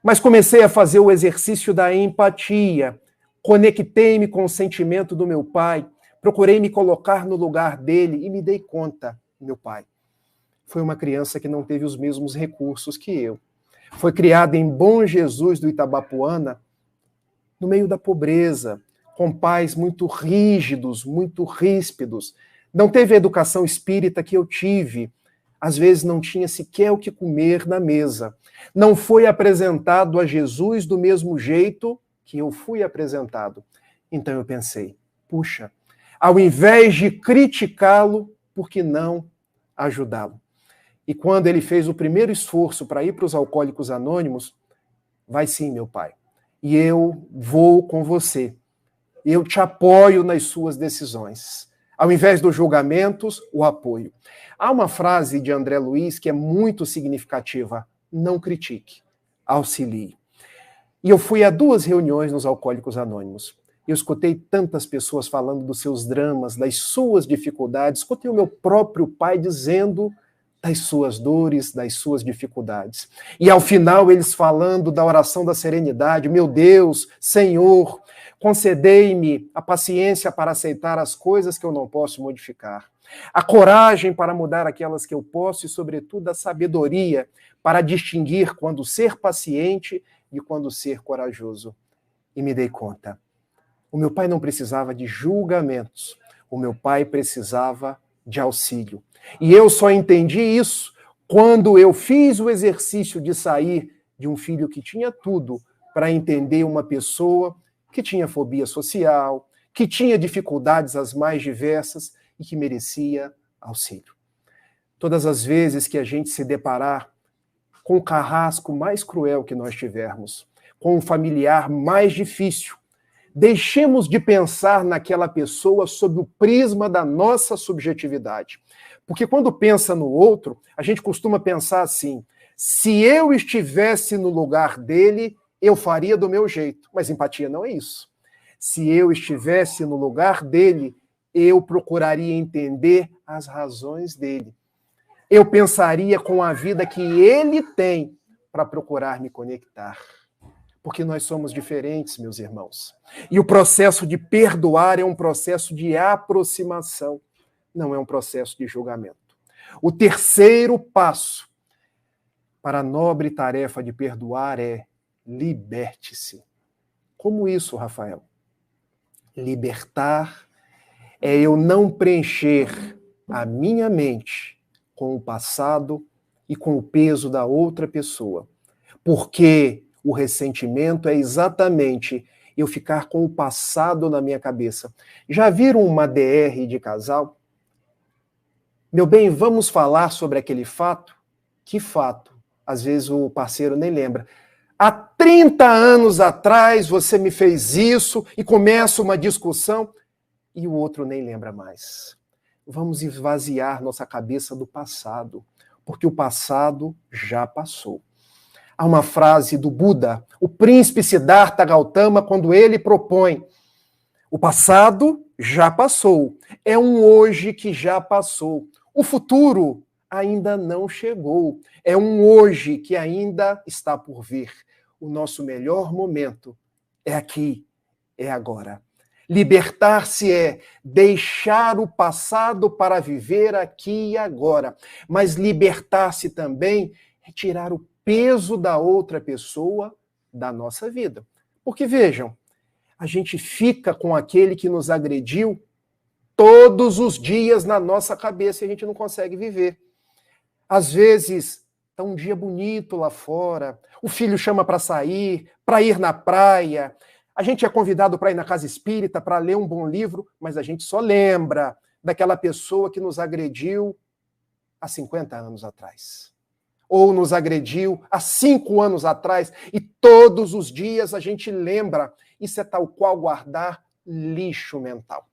Speaker 3: Mas comecei a fazer o exercício da empatia, conectei-me com o sentimento do meu pai, procurei me colocar no lugar dele e me dei conta: meu pai foi uma criança que não teve os mesmos recursos que eu. Foi criada em Bom Jesus do Itabapuana, no meio da pobreza, com pais muito rígidos, muito ríspidos. Não teve a educação espírita que eu tive. Às vezes não tinha sequer o que comer na mesa. Não foi apresentado a Jesus do mesmo jeito que eu fui apresentado. Então eu pensei: puxa, ao invés de criticá-lo, por que não ajudá-lo? E quando ele fez o primeiro esforço para ir para os Alcoólicos Anônimos: vai sim, meu pai, e eu vou com você. Eu te apoio nas suas decisões. Ao invés dos julgamentos, o apoio. Há uma frase de André Luiz que é muito significativa: não critique, auxilie. E eu fui a 2 reuniões nos Alcoólicos Anônimos. Eu escutei tantas pessoas falando dos seus dramas, das suas dificuldades. Escutei o meu próprio pai dizendo das suas dores, das suas dificuldades. E ao final eles falando da oração da serenidade: meu Deus, Senhor, concedei-me a paciência para aceitar as coisas que eu não posso modificar, a coragem para mudar aquelas que eu posso e, sobretudo, a sabedoria para distinguir quando ser paciente e quando ser corajoso. E me dei conta. O meu pai não precisava de julgamentos. O meu pai precisava de auxílio. E eu só entendi isso quando eu fiz o exercício de sair de um filho que tinha tudo para entender uma pessoa que tinha fobia social, que tinha dificuldades as mais diversas e que merecia auxílio. Todas as vezes que a gente se deparar com o carrasco mais cruel que nós tivermos, com o familiar mais difícil, deixemos de pensar naquela pessoa sob o prisma da nossa subjetividade. Porque quando pensa no outro, a gente costuma pensar assim: se eu estivesse no lugar dele, eu faria do meu jeito. Mas empatia não é isso. Se eu estivesse no lugar dele, eu procuraria entender as razões dele. Eu pensaria com a vida que ele tem para procurar me conectar. Porque nós somos diferentes, meus irmãos. E o processo de perdoar é um processo de aproximação, não é um processo de julgamento. O terceiro passo para a nobre tarefa de perdoar é liberte-se. Como isso, Rafael? Libertar é eu não preencher a minha mente com o passado e com o peso da outra pessoa. Porque o ressentimento é exatamente eu ficar com o passado na minha cabeça. Já viram uma DR de casal? Meu bem, vamos falar sobre aquele fato? Que fato? Às vezes o parceiro nem lembra. Há 30 anos atrás você me fez isso e começa uma discussão e o outro nem lembra mais. Vamos esvaziar nossa cabeça do passado, porque o passado já passou. Há uma frase do Buda, o príncipe Siddhartha Gautama, quando ele propõe: o passado já passou, é um hoje que já passou. O futuro ainda não chegou, é um hoje que ainda está por vir. O nosso melhor momento é aqui, é agora. Libertar-se é deixar o passado para viver aqui e agora. Mas libertar-se também é tirar o peso da outra pessoa da nossa vida. Porque vejam, a gente fica com aquele que nos agrediu todos os dias na nossa cabeça e a gente não consegue viver. Às vezes, está um dia bonito lá fora, o filho chama para sair, para ir na praia, a gente é convidado para ir na casa espírita, para ler um bom livro, mas a gente só lembra daquela pessoa que nos agrediu há 50 anos atrás. Ou nos agrediu há 5 anos atrás, e todos os dias a gente lembra. Isso é tal qual guardar lixo mental.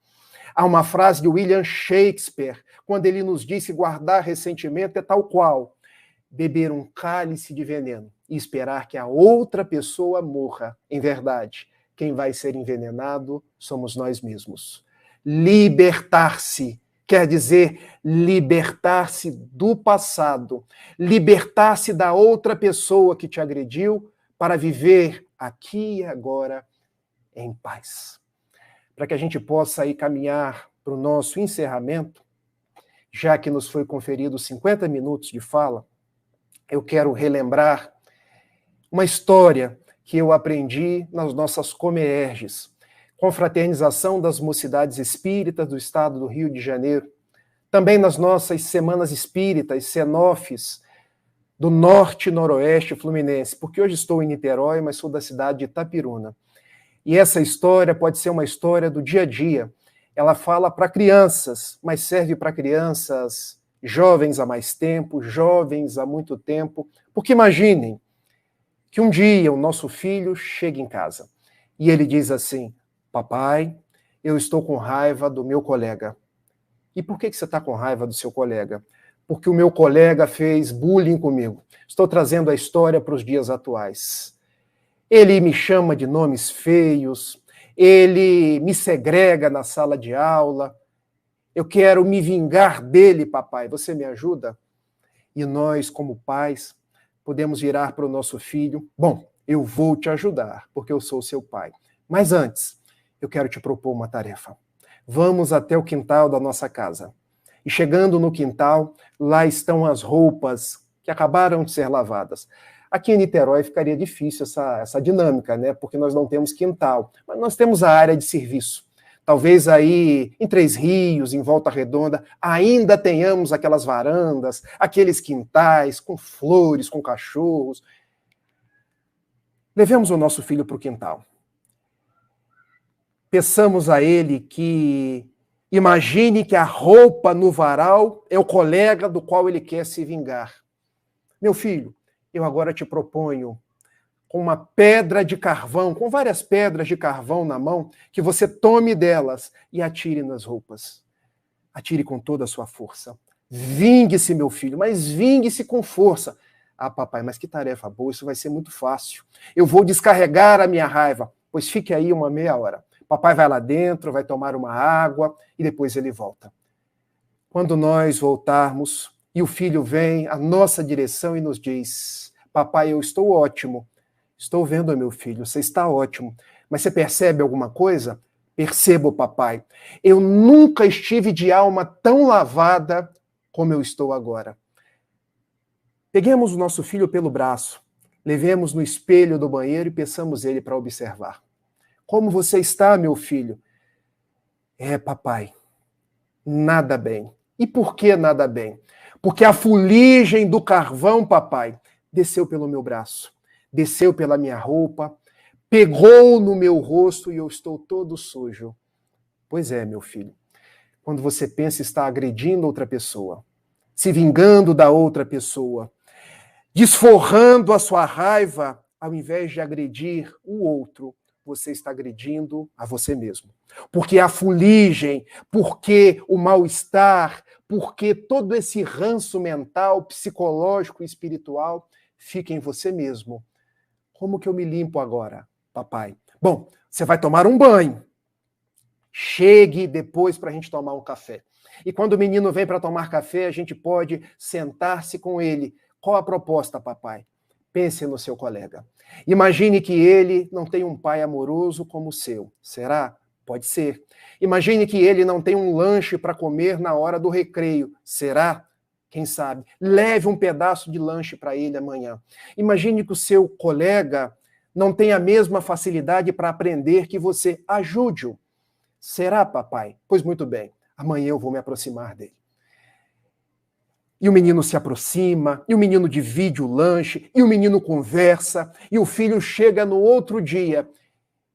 Speaker 3: Há uma frase de William Shakespeare, quando ele nos disse guardar ressentimento é tal qual beber um cálice de veneno e esperar que a outra pessoa morra. Em verdade, quem vai ser envenenado somos nós mesmos. Libertar-se quer dizer libertar-se do passado, libertar-se da outra pessoa que te agrediu para viver aqui e agora em paz. Para que a gente possa aí caminhar para o nosso encerramento, já que nos foi conferido 50 minutos de fala, eu quero relembrar uma história que eu aprendi nas nossas Comerges, Confraternização das Mocidades Espíritas do Estado do Rio de Janeiro, também nas nossas Semanas Espíritas, Senofes, do Norte e Noroeste Fluminense, porque hoje estou em Niterói, mas sou da cidade de Itapiruna. E essa história pode ser uma história do dia a dia. Ela fala para crianças, mas serve para crianças jovens há mais tempo, jovens há muito tempo, porque imaginem que um dia o nosso filho chega em casa e ele diz assim: papai, eu estou com raiva do meu colega. E por que você está com raiva do seu colega? Porque o meu colega fez bullying comigo. Estou trazendo a história para os dias atuais. Ele me chama de nomes feios, ele me segrega na sala de aula. Eu quero me vingar dele, papai. Você me ajuda? E nós, como pais, podemos virar para o nosso filho: bom, eu vou te ajudar, porque eu sou seu pai. Mas antes, eu quero te propor uma tarefa. Vamos até o quintal da nossa casa. E chegando no quintal, lá estão as roupas que acabaram de ser lavadas. Aqui em Niterói ficaria difícil essa dinâmica, né? Porque nós não temos quintal, mas nós temos a área de serviço. Talvez aí em Três Rios, em Volta Redonda, ainda tenhamos aquelas varandas, aqueles quintais com flores, com cachorros. Levemos o nosso filho para o quintal. Peçamos a ele que imagine que a roupa no varal é o colega do qual ele quer se vingar. Meu filho, eu agora te proponho, com uma pedra de carvão, com várias pedras de carvão na mão, que você tome delas e atire nas roupas. Atire com toda a sua força. Vingue-se, meu filho, mas vingue-se com força. Ah, papai, mas que tarefa boa, isso vai ser muito fácil. Eu vou descarregar a minha raiva, pois fique aí uma meia hora. Papai vai lá dentro, vai tomar uma água e depois ele volta. Quando nós voltarmos e o filho vem à nossa direção e nos diz: papai, eu estou ótimo, Estou vendo, meu filho, você está ótimo. Mas você percebe alguma coisa? Percebo, papai. Eu nunca estive de alma tão lavada como eu estou agora. Peguemos o nosso filho pelo braço, levemos no espelho do banheiro e peçamos ele para observar. Como você está, meu filho? Papai, nada bem. E por que nada bem? Porque a fuligem do carvão, papai, desceu pelo meu braço, desceu pela minha roupa, pegou no meu rosto e eu estou todo sujo. Pois é, meu filho. Quando você pensa estar agredindo outra pessoa, se vingando da outra pessoa, desforrando a sua raiva, ao invés de agredir o outro, você está agredindo a você mesmo. Porque a fuligem, porque o mal-estar, porque todo esse ranço mental, psicológico e espiritual fica em você mesmo. Como que eu me limpo agora, papai? Bom, você vai tomar um banho. Chegue depois para a gente tomar um café. E quando o menino vem para tomar café, a gente pode sentar-se com ele. Qual a proposta, papai? Pense no seu colega. Imagine que ele não tem um pai amoroso como o seu. Será? Pode ser. Imagine que ele não tem um lanche para comer na hora do recreio. Será? Quem sabe? Leve um pedaço de lanche para ele amanhã. Imagine que o seu colega não tem a mesma facilidade para aprender que você. Ajude-o. Será, papai? Pois muito bem. Amanhã eu vou me aproximar dele. E o menino se aproxima, e o menino divide o lanche, e o menino conversa, e o filho chega no outro dia.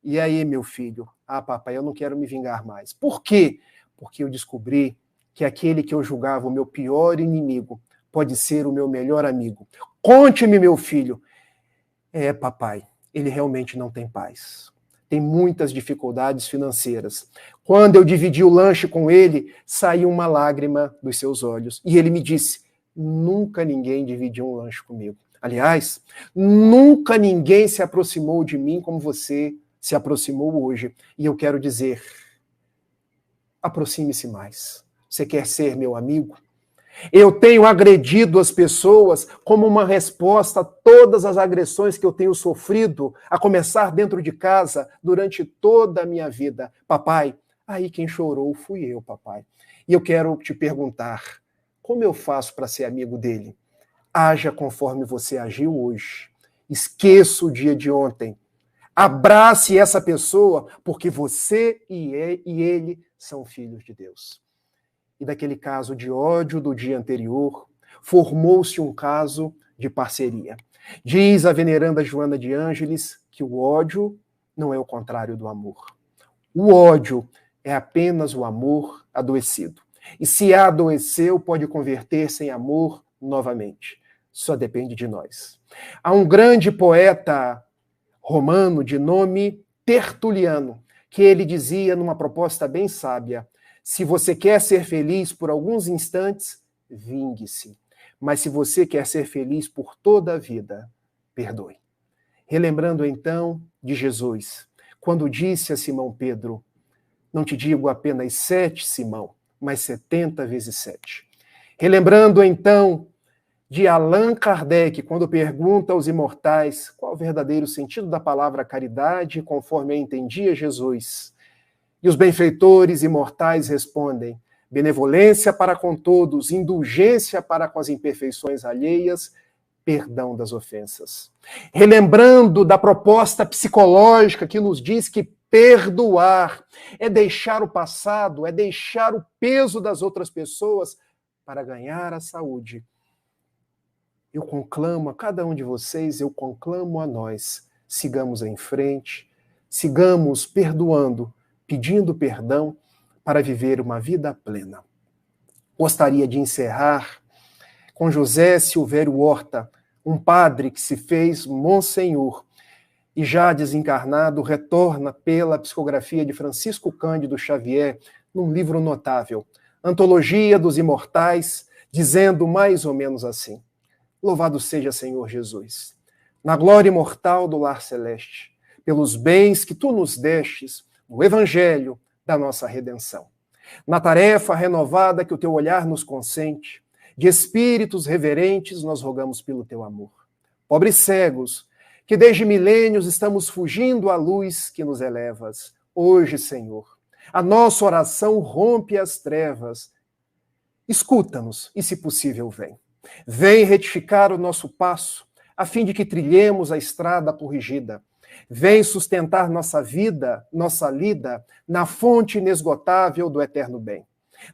Speaker 3: E aí, meu filho? Papai, eu não quero me vingar mais. Por quê? Porque eu descobri que aquele que eu julgava o meu pior inimigo pode ser o meu melhor amigo. Conte-me, meu filho. Papai, ele realmente não tem paz. Tem muitas dificuldades financeiras. Quando eu dividi o lanche com ele, saiu uma lágrima dos seus olhos. E ele me disse, nunca ninguém dividiu um lanche comigo. Aliás, nunca ninguém se aproximou de mim como você se aproximou hoje. E eu quero dizer, aproxime-se mais. Você quer ser meu amigo? Eu tenho agredido as pessoas como uma resposta a todas as agressões que eu tenho sofrido, a começar dentro de casa, durante toda a minha vida. Papai, aí quem chorou fui eu, papai. E eu quero te perguntar, como eu faço para ser amigo dele? Haja conforme você agiu hoje. Esqueça o dia de ontem. Abrace essa pessoa, porque você e ele são filhos de Deus. E daquele caso de ódio do dia anterior, formou-se um caso de parceria. Diz a veneranda Joana de Ângeles que o ódio não é o contrário do amor. O ódio é apenas o amor adoecido. E se adoeceu, pode converter-se em amor novamente. Só depende de nós. Há um grande poeta romano de nome Tertuliano, que ele dizia numa proposta bem sábia, se você quer ser feliz por alguns instantes, vingue-se. Mas se você quer ser feliz por toda a vida, perdoe. Relembrando então de Jesus, quando disse a Simão Pedro, não te digo apenas 7, Simão, mas 70 vezes 7. Relembrando então de Allan Kardec, quando pergunta aos imortais qual o verdadeiro sentido da palavra caridade, conforme a entendia Jesus. E os benfeitores imortais respondem, benevolência para com todos, indulgência para com as imperfeições alheias, perdão das ofensas. Relembrando da proposta psicológica que nos diz que perdoar é deixar o passado, é deixar o peso das outras pessoas para ganhar a saúde. Eu conclamo a cada um de vocês, eu conclamo a nós, sigamos em frente, sigamos perdoando, pedindo perdão para viver uma vida plena. Gostaria de encerrar com José Silvério Horta, um padre que se fez monsenhor e já desencarnado retorna pela psicografia de Francisco Cândido Xavier num livro notável, Antologia dos Imortais, dizendo mais ou menos assim, louvado seja Senhor Jesus, na glória imortal do lar celeste, pelos bens que tu nos destes, no evangelho da nossa redenção. Na tarefa renovada que o teu olhar nos consente, de espíritos reverentes nós rogamos pelo teu amor. Pobres cegos, que desde milênios estamos fugindo à luz que nos elevas. Hoje, Senhor, a nossa oração rompe as trevas. Escuta-nos e, se possível, vem. Vem retificar o nosso passo, a fim de que trilhemos a estrada corrigida. Vem sustentar nossa vida, nossa lida, na fonte inesgotável do eterno bem.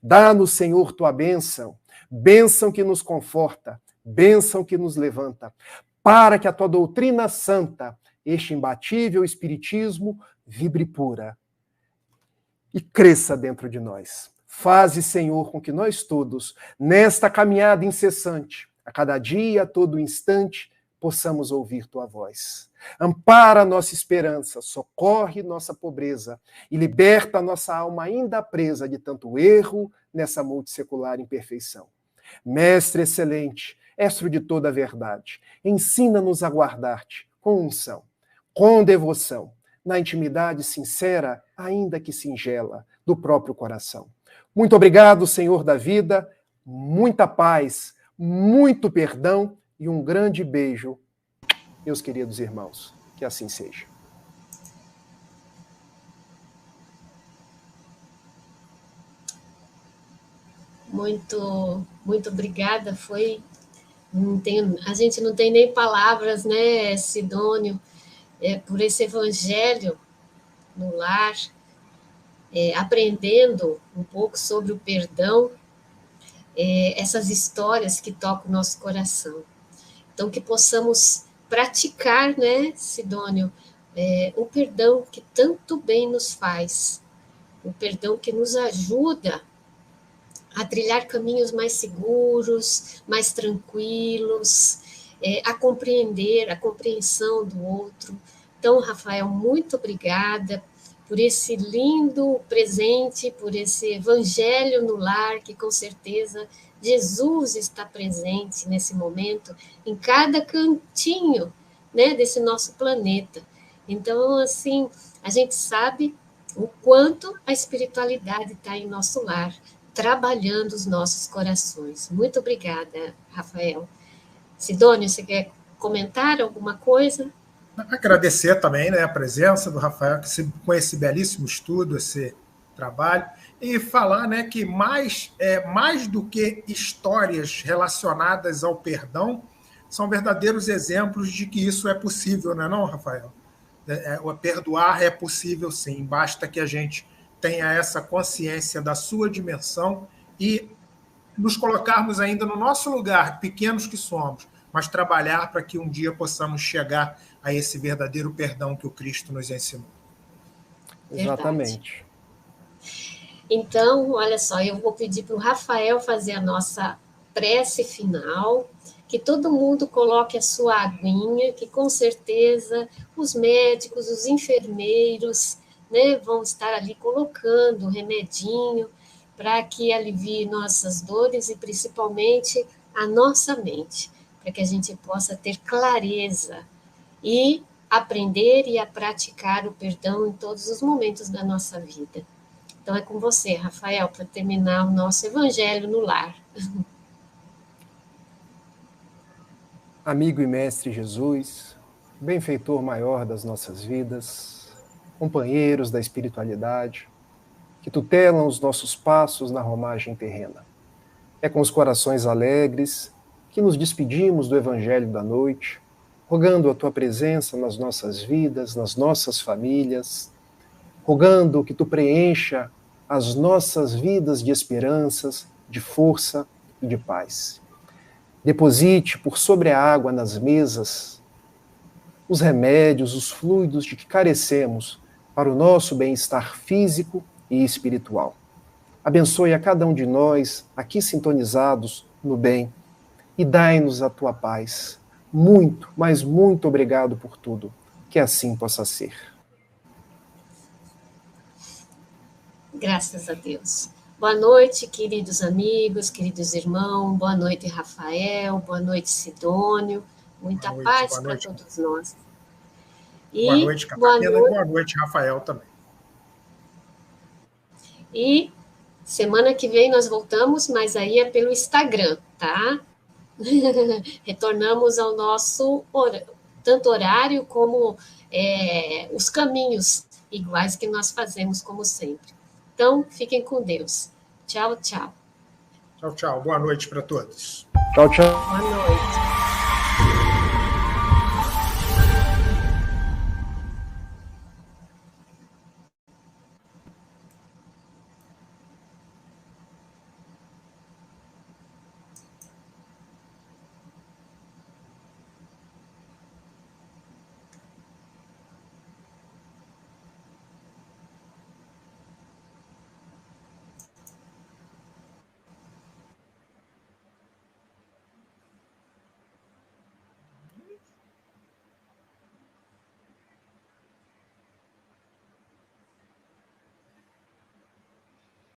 Speaker 3: Dá-nos, Senhor, tua bênção, bênção que nos conforta, bênção que nos levanta, para que a tua doutrina santa, este imbatível espiritismo, vibre pura e cresça dentro de nós. Faze, Senhor, com que nós todos, nesta caminhada incessante, a cada dia, a todo instante, possamos ouvir tua voz. Ampara nossa esperança, socorre nossa pobreza e liberta nossa alma ainda presa de tanto erro nessa multissecular imperfeição. Mestre excelente, estro de toda a verdade, ensina-nos a guardar-te com unção, com devoção, na intimidade sincera, ainda que singela, do próprio coração. Muito obrigado, Senhor da vida, muita paz, muito perdão e um grande beijo, meus queridos irmãos. Que assim seja.
Speaker 2: Muito, muito obrigada. A gente não tem nem palavras, né, Sidônio, por esse evangelho no lar, aprendendo um pouco sobre o perdão, essas histórias que tocam o nosso coração. Então, que possamos praticar, né, Sidônio, o perdão que tanto bem nos faz, o perdão que nos ajuda a trilhar caminhos mais seguros, mais tranquilos, a compreender, a compreensão do outro. Então, Rafael, muito obrigada por esse lindo presente, por esse evangelho no lar, que com certeza Jesus está presente nesse momento, em cada cantinho, né, desse nosso planeta. Então, assim, a gente sabe o quanto a espiritualidade está em nosso lar, trabalhando os nossos corações. Muito obrigada, Rafael. Sidônio, você quer comentar alguma coisa?
Speaker 4: Agradecer também, né, a presença do Rafael, com esse belíssimo estudo, esse trabalho, e falar, né, que mais do que histórias relacionadas ao perdão, são verdadeiros exemplos de que isso é possível, não é não, Rafael? Perdoar é possível, sim, basta que a gente tenha essa consciência da sua dimensão e nos colocarmos ainda no nosso lugar, pequenos que somos, mas trabalhar para que um dia possamos chegar a esse verdadeiro perdão que o Cristo nos ensinou.
Speaker 3: Exatamente.
Speaker 2: Então, olha só, eu vou pedir para o Rafael fazer a nossa prece final, que todo mundo coloque a sua aguinha, que com certeza os médicos, os enfermeiros, né, vão estar ali colocando o remedinho para que alivie nossas dores e principalmente a nossa mente, para que a gente possa ter clareza e aprender e a praticar o perdão em todos os momentos da nossa vida. Então é com você, Rafael, para terminar o nosso evangelho no lar.
Speaker 3: Amigo e mestre Jesus, benfeitor maior das nossas vidas, companheiros da espiritualidade, que tutelam os nossos passos na romagem terrena. É com os corações alegres que nos despedimos do Evangelho da noite, rogando a tua presença nas nossas vidas, nas nossas famílias, rogando que tu preencha as nossas vidas de esperanças, de força e de paz. Deposite por sobre a água nas mesas os remédios, os fluidos de que carecemos para o nosso bem-estar físico e espiritual. Abençoe a cada um de nós, aqui sintonizados no bem, e dai-nos a tua paz. Muito, mas muito obrigado por tudo. Que assim possa ser.
Speaker 2: Graças a Deus. Boa noite, queridos amigos, queridos irmãos. Boa noite, Rafael. Boa noite, Sidônio. Muita paz para todos nós.
Speaker 4: E boa noite, Catarina. E boa noite, Rafael, também.
Speaker 2: E semana que vem nós voltamos, mas aí é pelo Instagram, tá? Retornamos ao nosso tanto horário como os caminhos iguais que nós fazemos, como sempre. Então, fiquem com Deus. Tchau, tchau.
Speaker 4: Tchau, tchau. Boa noite para todos.
Speaker 3: Tchau, tchau.
Speaker 2: Boa noite.